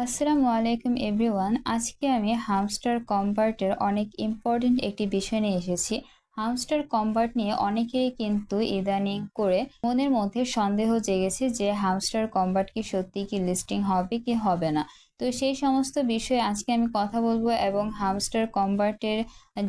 আসসালামু আলাইকুম এভরিওয়ান। আজকে আমি হামস্টার কম্বার্টের অনেক ইম্পর্টেন্ট একটি বিষয় নিয়ে এসেছি। হামস্টার কম্বার্ট নিয়ে অনেকেই কিন্তু ইদানিং করে মনের মধ্যে সন্দেহ জেগেছে যে হামস্টার কম্বার্ট কি সত্যি কি লিস্টিং হবে কি হবে না। তো সেই সমস্ত বিষয়ে আজকে আমি কথা বলবো এবং হামস্টার কম্বার্টের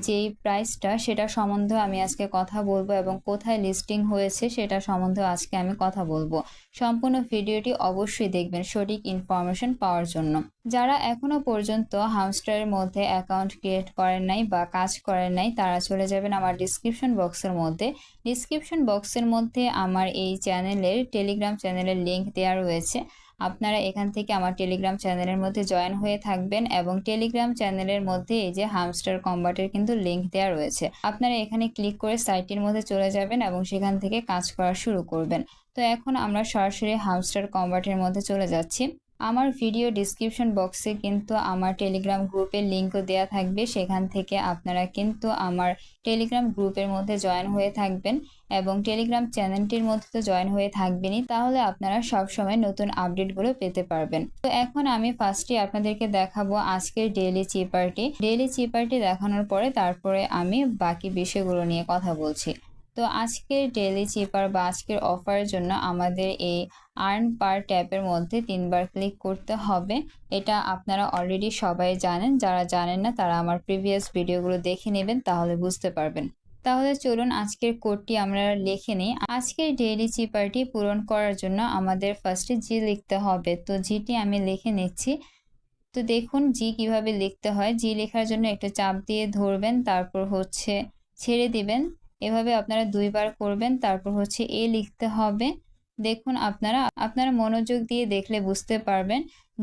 যেই প্রাইসটা সেটা সম্বন্ধে আমি আজকে কথা বলবো এবং কোথায় লিস্টিং হয়েছে সেটা সম্বন্ধে আজকে আমি কথা বলবো। সম্পূর্ণ ভিডিওটি অবশ্যই দেখবেন সঠিক ইনফরমেশন পাওয়ার জন্য। যারা এখনো পর্যন্ত হামস্টারের মধ্যে অ্যাকাউন্ট ক্রিয়েট করেন নাই বা কাজ করেন নাই তারা চলে যাবেন আমার ডিসক্রিপশন বক্সের মধ্যে। ডিসক্রিপশন বক্সের মধ্যে আমার এই চ্যানেলের টেলিগ্রাম চ্যানেলের লিংক দেওয়া রয়েছে। আপনারা এখান থেকে আমার টেলিগ্রাম চ্যানেলের মধ্যে জয়েন হয়ে থাকবেন এবং টেলিগ্রাম চ্যানেলের মধ্যে এই যে হামস্টার কম্বাটের কিন্তু লিংক দেওয়া রয়েছে। আপনারা এখানে ক্লিক করে সাইটটির মধ্যে চলে যাবেন এবং সেখান থেকে কাজ করা শুরু করবেন। তো এখন আমরা সরাসরি হামস্টার কম্বাটের মধ্যে চলে যাচ্ছি। আমার ভিডিও ডিসক্রিপশন বক্সে কিন্তু আমার টেলিগ্রাম গ্রুপের লিঙ্কও দেওয়া থাকবে, সেখান থেকে আপনারা কিন্তু আমার টেলিগ্রাম গ্রুপের মধ্যে জয়েন হয়ে থাকবেন এবং টেলিগ্রাম চ্যানেলটির মধ্যে তো জয়েন হয়ে থাকবেনই, তাহলে আপনারা সবসময় নতুন আপডেটগুলো পেতে পারবেন। তো এখন আমি ফার্স্টে আপনাদেরকে দেখাবো আজকের ডেইলি চিপারটি দেখানোর পরে তারপরে আমি বাকি বিষয়গুলো নিয়ে কথা বলছি। তো আজকের ডেইলি চিপার বা আজকের অফারের জন্য আমাদের এই আর্ন পার ট্যাবের মধ্যে 3বার ক্লিক করতে হবে। এটা আপনারা অলরেডি সবাই জানেন, যারা জানেন না তারা আমার প্রিভিয়াস ভিডিওগুলো দেখে নেবেন, তাহলে বুঝতে পারবেন। তাহলে চলুন আজকের কোডটি আমরা লিখে নিই। আজকের ডেইলি চিপারটি পূরণ করার জন্য আমাদের ফার্স্টে জি লিখতে হবে। তো জিটি আমি লিখে নিচ্ছি। তো দেখুন জি কিভাবে লিখতে হয়। জি লেখার জন্য একটা চাপ দিয়ে ধরবেন, তারপর হচ্ছে ছেড়ে দিবেন। এভাবে আপনারা 2বার করবেন, তারপর হচ্ছে এ লিখতে হবে। দেখুন আপনারা মনোযোগ দিয়ে দেখলে বুঝতে পারবেন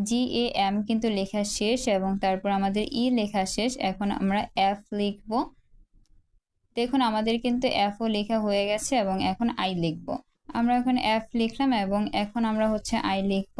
জি এ এম কিন্তু লেখা শেষ এবং তারপর আমাদের ই লেখা শেষ। এখন আমরা এফ লিখব। দেখুন আমাদের কিন্তু এফও লেখা হয়ে গেছে এবং এখন আই লিখব। আমরা এখন এফ লিখলাম এবং এখন আমরা হচ্ছে আই লিখব।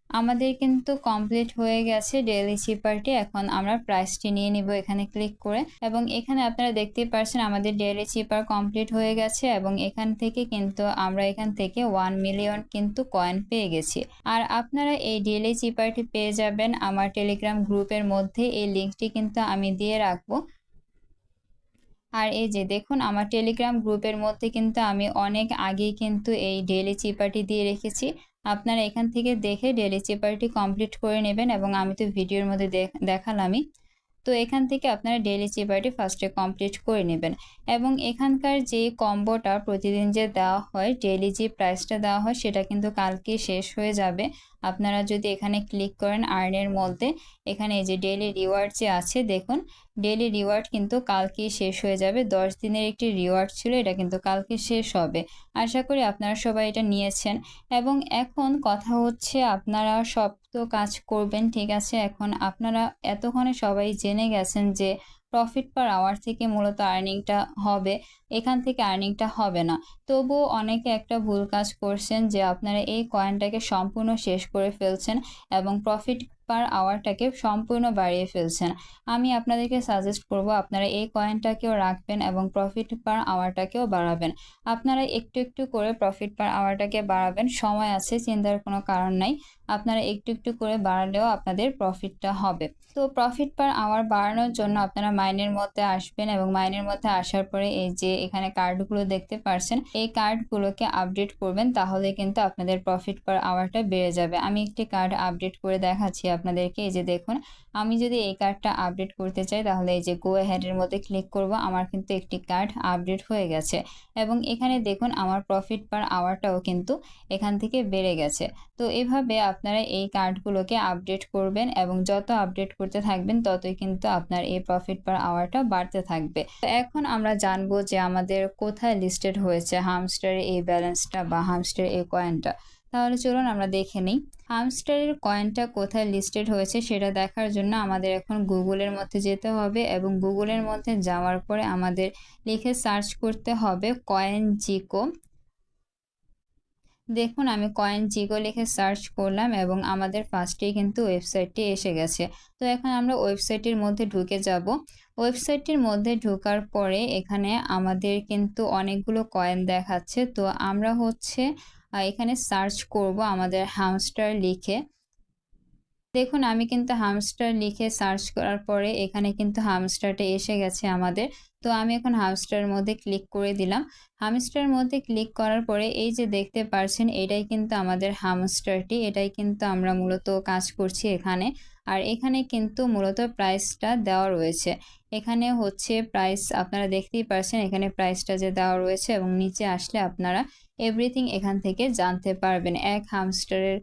আমাদের কিন্তু কমপ্লিট হয়ে গেছে ডেইলি চিপারটি। এখন আমরা প্রাইসটি নিয়ে নিব এখানে ক্লিক করে এবং এখানে আপনারা দেখতেই পাচ্ছেন আমাদের ডেইলি চিপার কমপ্লিট হয়ে গেছে এবং এখান থেকে কিন্তু আমরা এখান থেকে 1 মিলিয়ন কিন্তু কয়েন পেয়ে গেছি। আর আপনারা এই ডেইলি চিপারটি পেয়ে যাবেন আমার টেলিগ্রাম গ্রুপের মধ্যে। এই লিঙ্কটি কিন্তু আমি দিয়ে রাখবো। আর এই যে দেখুন আমার টেলিগ্রাম গ্রুপের মধ্যে কিন্তু আমি অনেক আগেই কিন্তু এই ডেইলি চিপারটি দিয়ে রেখেছি। আপনারা এখান থেকে দেখে ডেইলি চিপারটি কমপ্লিট করে নেবেন এবং আমি তো ভিডিওর মধ্যে দেখালামই। তো এখান থেকে আপনারা ডেইলি চিপারটি ফার্স্টে কমপ্লিট করে নেবেন এবং এখানকার যে কম্বোটা প্রতিদিন যে দেওয়া হয়, ডেইলি যে প্রাইসটা দেওয়া হয় সেটা কিন্তু কালকে শেষ হয়ে যাবে। আপনারা যদি এখানে ক্লিক করেন আর্নের মধ্যে, এখানে এই যে ডেইলি রিওয়ার্ড যে আছে দেখুন, ডেইলি রিওয়ার্ড কিন্তু কালকেই শেষ হয়ে যাবে। 10 দিনের একটি রিওয়ার্ড ছিল, এটা কিন্তু কালকে শেষ হবে। আশা করি আপনারা সবাই এটা নিয়েছেন এবং এখন কথা হচ্ছে আপনারা সব তো কাজ করবেন, ঠিক আছে। এখন আপনারা এতক্ষণে সবাই জেনে গেছেন যে প্রফিট পার আওয়ার থেকে মূলত আর্নিংটা হবে, এখান থেকে আর্নিংটা হবে না। তবুও অনেকে একটা ভুল কাজ করছেন যে আপনারা এই কয়েনটাকে সম্পূর্ণ শেষ করে ফেলছেন এবং প্রফিট পার আওয়ারটাকে সম্পূর্ণ বাড়িয়ে ফেলছেন। আমি আপনাদেরকে সাজেস্ট করব আপনারা এই কয়েনটাকেও রাখবেন এবং প্রফিট পার আওয়ারটাকেও বাড়াবেন। আপনারা একটু একটু করে প্রফিট পার আওয়ারটাকে বাড়াবেন, সময় আছে, চিন্তার কোনো কারণ নাই। আপনারা একটু একটু করে বাড়ালেও আপনাদের প্রফিটটা হবে। তো প্রফিট পার আওয়ার বাড়ানোর জন্য আপনারা মাইনের মধ্যে আসবেন এবং মাইনের মধ্যে আসার পরে এই যে এখানে কার্ডগুলো দেখতে পাচ্ছেন, এই কার্ডগুলোকে আপডেট করবেন, তাহলে কিন্তু আপনাদের প্রফিট পার আওয়ারটা বেড়ে যাবে। আমি একটি কার্ড আপডেট করে দেখাচ্ছি আপনাদেরকে। এই যে দেখুন, আমি যদি এই কার্ডটা আপডেট করতে চাই তাহলে এই যে গো অ্যাহেডের মধ্যে ক্লিক করব। আমার কিন্তু একটি কার্ড আপডেট হয়ে গেছে এবং এখানে দেখুন আমার প্রফিট পার আওয়ারটাও কিন্তু এখান থেকে বেড়ে গেছে। তো এভাবে আপনারা এই কার্ডগুলোকে আপডেট করবেন এবং যত আপডেট করতে থাকবেন ততই কিন্তু আপনার এই প্রফিট পার আওয়ারটা বাড়তে থাকবে। তো এখন আমরা জানবো যে আমাদের কোথায় লিস্টেড হয়েছে হামস্টারের এই ব্যালেন্সটা বা হামস্টারের এই কয়েনটা। তাহলে চলুন আমরা দেখে নিই হামস্টারের কয়েনটা কোথায় লিস্টেড হয়েছে। সেটা দেখার জন্য আমাদের এখন গুগলের মধ্যে যেতে হবে এবং গুগলের মধ্যে যাওয়ার পরে আমাদের লিখে সার্চ করতে হবে কয়েন জিকো। দেখুন আমি কয়েন জিগো লিখে সার্চ করলাম এবং আমাদের ফার্স্টেই কিন্তু ওয়েবসাইটটি এসে গেছে। তো এখন আমরা ওয়েবসাইটের মধ্যে ঢুকে যাব। ওয়েবসাইটটির মধ্যে ঢোকার পরে এখানে আমাদের কিন্তু অনেকগুলো কয়েন দেখাচ্ছে। তো আমরা হচ্ছে এখানে সার্চ করব আমাদের হামস্টার লিখে। দেখুন আমি কিন্তু হামস্টার লিখে সার্চ করার পরে এখানে কিন্তু হামস্টারটা এসে গেছে আমাদের। তো আমি এখন হামস্টারের মধ্যে ক্লিক করে দিলাম। হামস্টারের মধ্যে ক্লিক করার পরে এই যে দেখতে পারছেন এটাই কিন্তু আমাদের হামস্টারটি। এটাই কিন্তু আমরা মূলত কাজ করছি এখানে। আর এখানে কিন্তু মূলত প্রাইসটা দেওয়া রয়েছে। এখানে হচ্ছে প্রাইস আপনারা দেখতেই পারছেন এখানে প্রাইসটা যে দেওয়া রয়েছে এবং নিচে আসলে আপনারা এভরিথিং এখান থেকে জানতে পারবেন। এক হামস্টারের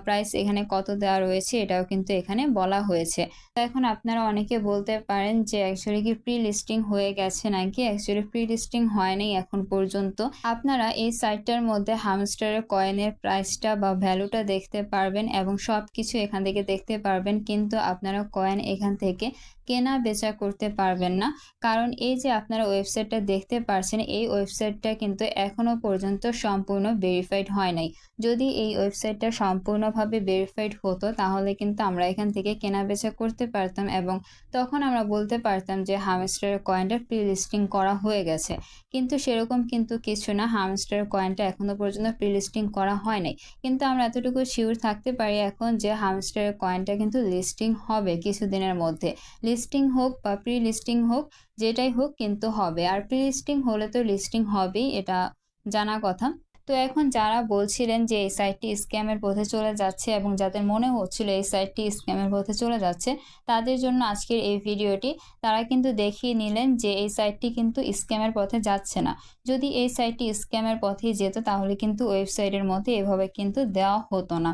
প্রাইস এখানে কত দেওয়া রয়েছে এটাও কিন্তু এখানে বলা হয়েছে। তো এখন আপনারা অনেকে বলতে পারেন যে অ্যাকচুয়ালি কি প্রি লিস্টিং হয়ে গেছে নাকি? অ্যাকচুয়ালি প্রি লিস্টিং হয়নি এখন পর্যন্ত। আপনারা এই সাইটটার মধ্যে হামস্টারের কয়েনের প্রাইসটা বা ভ্যালুটা দেখতে পারবেন এবং সবকিছু এখান থেকে দেখতে পারবেন, কিন্তু আপনারা কয়েন এখান থেকে কেনা বেচা করতে পারবেন না। কারণ এই যে আপনারা ওয়েবসাইটটা দেখতে পারছেন এই ওয়েবসাইটটা কিন্তু এখনো পর্যন্ত সম্পূর্ণ ভেরিফাইড হয় নাই। যদি এই ওয়েবসাইটটা সম্পূর্ণভাবে ভেরিফাইড হতো তাহলে কিন্তু আমরা এখান থেকে কেনাবেচা করতে পারতাম এবং তখন আমরা বলতে পারতাম যে হামস্টারের কয়েনটা প্রি লিস্টিং করা হয়ে গেছে। কিন্তু সেরকম কিন্তু কিছু না, হামস্টারের কয়েনটা এখনো পর্যন্ত প্রি লিস্টিং করা হয় নাই। কিন্তু আমরা এতটুকু শিওর থাকতে পারি এখন যে হামস্টারের কয়েনটা কিন্তু লিস্টিং হবে কিছুদিনের মধ্যে। লিস্টিং হোক বা প্রি লিস্টিং হোক যেটাই হোক কিন্তু হবে। আর প্রি লিস্টিং হলে তো লিস্টিং হবেই, এটা জানা কথা। তো এখন যারা বলছিলেন যে এই সাইটটি স্ক্যামের পথে চলে যাচ্ছে এবং যাদের মনে হচ্ছিল এই সাইটটি স্ক্যামের পথে চলে যাচ্ছে তাদের জন্য আজকের এই ভিডিওটি। তারা কিন্তু দেখিয়ে নিলেন যে এই সাইটটি কিন্তু স্ক্যামের পথে যাচ্ছে না। যদি এই সাইটটি স্ক্যামের পথেই যেত তাহলে কিন্তু ওয়েবসাইটের মধ্যে এভাবে কিন্তু দেওয়া হতো না।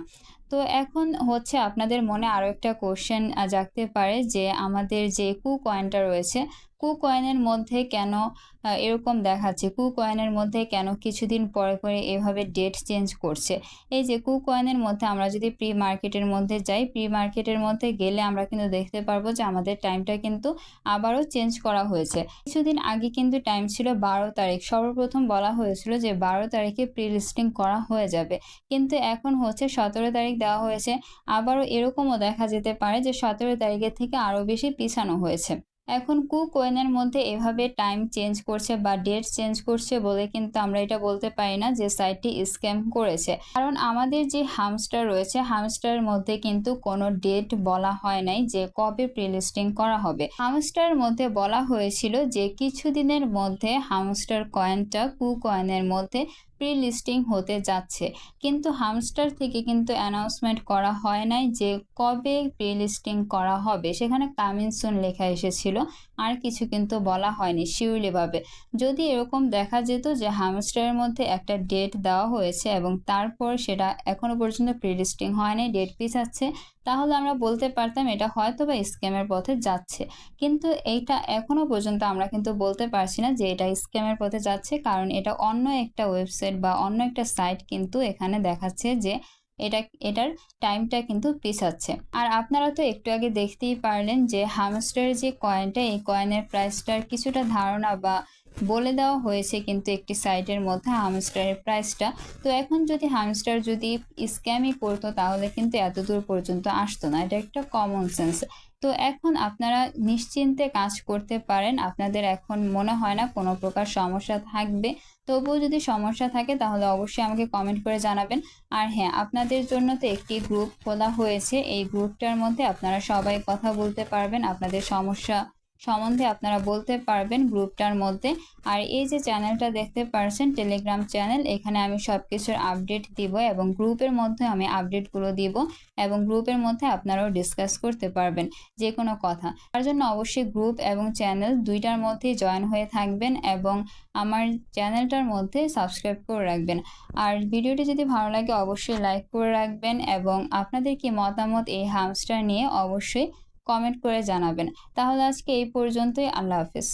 তো এখন হচ্ছে আপনাদের মনে আরও একটা কোশ্চেন জাগতে পারে যে আমাদের যে কয়েনটা রয়েছে কয়েনের মধ্যে কেন এরকম দেখাচ্ছে, কয়েনের মধ্যে কেন কিছুদিন পরে পরে এভাবে ডেট চেঞ্জ করছে। এই যে কয়েনের মধ্যে আমরা যদি প্রি মার্কেটের মধ্যে যাই, প্রি মার্কেটের মধ্যে গেলে আমরা কিন্তু দেখতে পারবো যে আমাদের টাইমটা কিন্তু আবারও চেঞ্জ করা হয়েছে। কিছুদিন আগে কিন্তু টাইম ছিল 12 তারিখ, সর্বপ্রথম বলা হয়েছিল যে 12 তারিখে প্রি লিস্টিং করা হয়ে যাবে, কিন্তু এখন হচ্ছে 17 তারিখ দেওয়া হয়েছে। আবারও এরকমও দেখা যেতে পারে যে 17 তারিখের থেকে আরও বেশি পিছানো হয়েছে। এখন কয়েনের মধ্যে এভাবে টাইম চেঞ্জ করছে বা ডেট চেঞ্জ করছে বলে কিন্তু আমরা এটা বলতে পারি না যে সাইটটি স্ক্যাম করেছে। কারণ আমাদের যে হামস্টার রয়েছে হামস্টারের মধ্যে কিন্তু কোনো ডেট বলা হয় নাই যে কবে প্রি লিস্টিং করা হবে। হামস্টারের মধ্যে বলা হয়েছিল যে কিছুদিনের মধ্যে হামস্টার কয়েনটা কয়েনের মধ্যে প্রি লিস্টিং হতে যাচ্ছে, কিন্তু হামস্টার থেকে কিন্তু অ্যানাউন্সমেন্ট করা হয় নাই যে কবে প্রি লিস্টিং করা হবে। সেখানে কামিং সুন লেখা এসেছিল, আর কিছু কিন্তু বলা হয়নি শিওরলিভাবে। যদি এরকম দেখা যেত যে হামস্টারের মধ্যে একটা ডেট দেওয়া হয়েছে এবং তারপর সেটা এখনো পর্যন্ত প্রি লিস্টিং হয়নি, ডেট পিছাচ্ছে, তাহলে আমরা বলতে পারতাম এটা হয়তো বা স্ক্যামের পথে যাচ্ছে। কিন্তু এইটা এখনো পর্যন্ত আমরা কিন্তু বলতে পারছি না যে এটা স্ক্যামের পথে যাচ্ছে, কারণ এটা অন্য একটা ওয়েবসাইট বা অন্য একটা সাইট কিন্তু এখানে দেখাচ্ছে যে এটার টাইমটা কিন্তু পিছাচ্ছে। আর আপনারা তো একটু আগে দেখতেই পারলেন যে হামস্টারের যে কয়েনটা এই কয়েনের প্রাইসটার কিছুটা ধারণা বা বলে দেওয়া হয়েছে কিন্তু একটি সাইটের মধ্যে হামস্টারের প্রাইসটা। তো এখন যদি হামস্টার যদি স্ক্যামই করতো তাহলে কিন্তু এত দূর পর্যন্ত আসতো না, এটা একটা কমন সেন্স। তো এখন আপনারা নিশ্চিন্তে কাজ করতে পারেন, আপনাদের এখন মনে হয় না কোনো প্রকার সমস্যা থাকবে। তবুও যদি সমস্যা থাকে তাহলে অবশ্যই আমাকে কমেন্ট করে জানাবেন। আর হ্যাঁ, আপনাদের জন্য তো একটি গ্রুপ খোলা হয়েছে, এই গ্রুপটার মধ্যে আপনারা সবাই কথা বলতে পারবেন, আপনাদের সমস্যা সম্বন্ধে আপনারা বলতে পারবেন গ্রুপটার মধ্যে। আর এই যে চ্যানেলটা দেখতে পারছেন টেলিগ্রাম চ্যানেল, এখানে আমি সব কিছুর আপডেট দিব এবং গ্রুপের মধ্যে আমি আপডেটগুলো দিব এবং গ্রুপের মধ্যে আপনারাও ডিসকাস করতে পারবেন যে কোনো কথা। তার জন্য অবশ্যই গ্রুপ এবং চ্যানেল দুইটার মধ্যেই জয়েন হয়ে থাকবেন এবং আমার চ্যানেলটার মধ্যে সাবস্ক্রাইব করে রাখবেন। আর ভিডিওটি যদি ভালো লাগে অবশ্যই লাইক করে রাখবেন এবং আপনাদের কি মতামত এই হামস্টার নিয়ে অবশ্যই কমেন্ট করে জানাবেন। তাহলে আজকে এই পর্যন্তই, আল্লাহ হাফেজ।